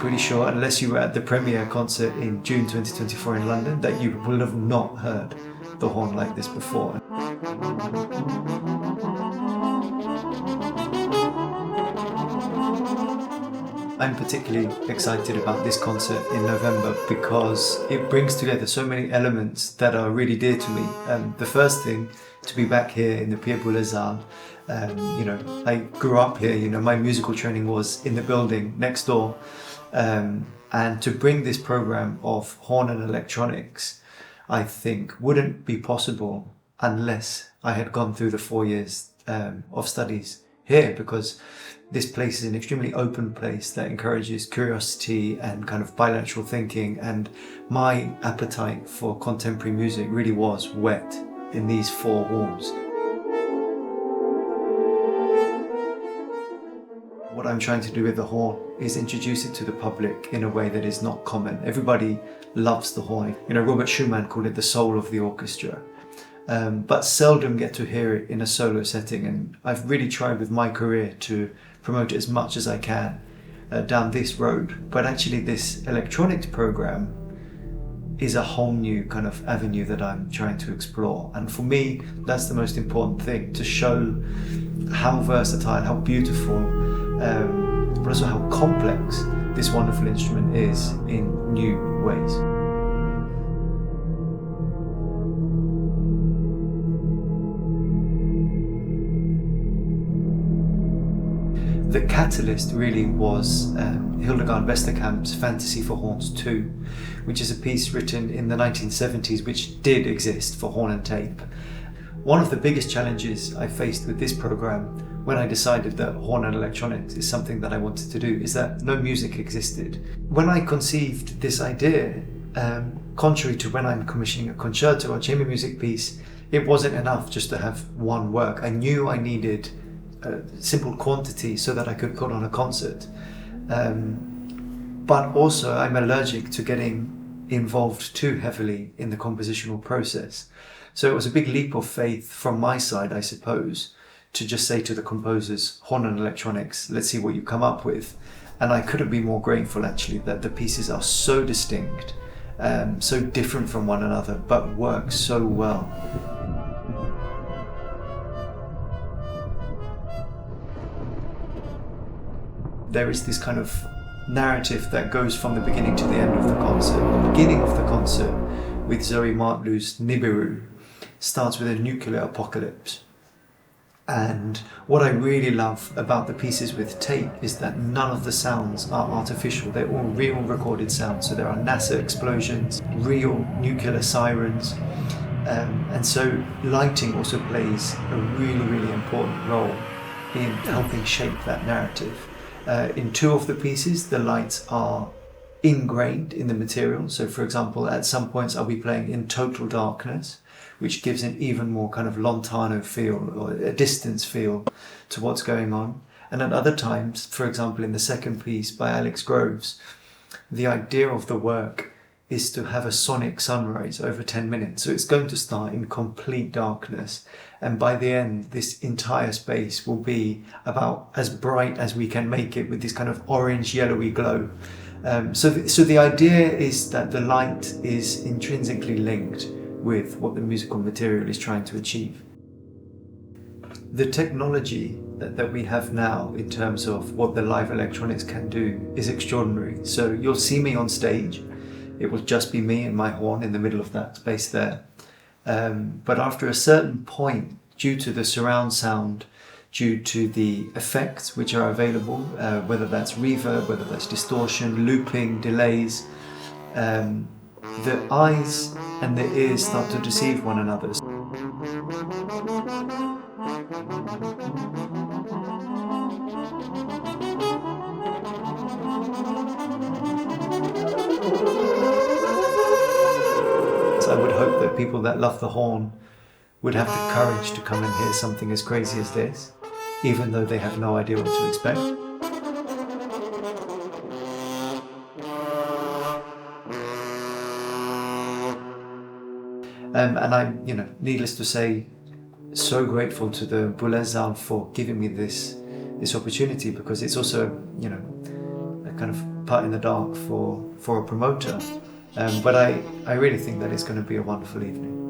pretty sure, unless you were at the premiere concert in June 2024 in London, that you will have not heard the horn like this before. I'm particularly excited about this concert in November because it brings together so many elements that are really dear to me. The first thing, to be back here in the Pied Boulezard. I grew up here, my musical training was in the building next door. And to bring this program of horn and electronics, I think wouldn't be possible unless I had gone through the 4 years of studies here, because this place is an extremely open place that encourages curiosity and kind of bilateral thinking, and my appetite for contemporary music really was wet in these four walls. What I'm trying to do with the horn is introduce it to the public in a way that is not common. Everybody loves the horn. Robert Schumann called it the soul of the orchestra. But seldom get to hear it in a solo setting, and I've really tried with my career to promote it as much as I can down this road. But actually this electronics program is a whole new kind of avenue that I'm trying to explore, and for me that's the most important thing, to show how versatile, how beautiful, but also how complex this wonderful instrument is in new ways. The catalyst really was Hildegard Westerkamp's Fantasy for Horns 2, which is a piece written in the 1970s which did exist for horn and tape. One of the biggest challenges I faced with this program when I decided that horn and electronics is something that I wanted to do is that no music existed. When I conceived this idea, contrary to when I'm commissioning a concerto or chamber music piece, it wasn't enough just to have one work. I knew I needed simple quantity so that I could put on a concert. But also I'm allergic to getting involved too heavily in the compositional process. So it was a big leap of faith from my side, I suppose, to just say to the composers, horn and electronics, let's see what you come up with. And I couldn't be more grateful actually that the pieces are so distinct, so different from one another, but work so well. There is this kind of narrative that goes from the beginning to the end of the concert. The beginning of the concert with Zoë Martlew's Nibiru starts with a nuclear apocalypse. And what I really love about the pieces with tape is that none of the sounds are artificial. They're all real recorded sounds. So there are NASA explosions, real nuclear sirens. And so lighting also plays a really, really important role in helping shape that narrative. In two of the pieces, the lights are ingrained in the material. So for example, at some points I'll be playing in total darkness, which gives an even more kind of lontano feel or a distance feel to what's going on. And at other times, for example, in the second piece by Alex Groves, the idea of the work is to have a sonic sunrise over 10 minutes. So it's going to start in complete darkness. And by the end, this entire space will be about as bright as we can make it with this kind of orange yellowy glow. So the idea is that the light is intrinsically linked with what the musical material is trying to achieve. The technology that we have now in terms of what the live electronics can do is extraordinary. So you'll see me on stage. It will just be me and my horn in the middle of that space there. But after a certain point, due to the surround sound, due to the effects which are available, whether that's reverb, whether that's distortion, looping, delays, the eyes and the ears start to deceive one another. I would hope that people that love the horn would have the courage to come and hear something as crazy as this, even though they have no idea what to expect. And I'm, needless to say, so grateful to the Boulezard for giving me this opportunity, because it's also, a kind of putt in the dark for a promoter. But I really think that it's going to be a wonderful evening.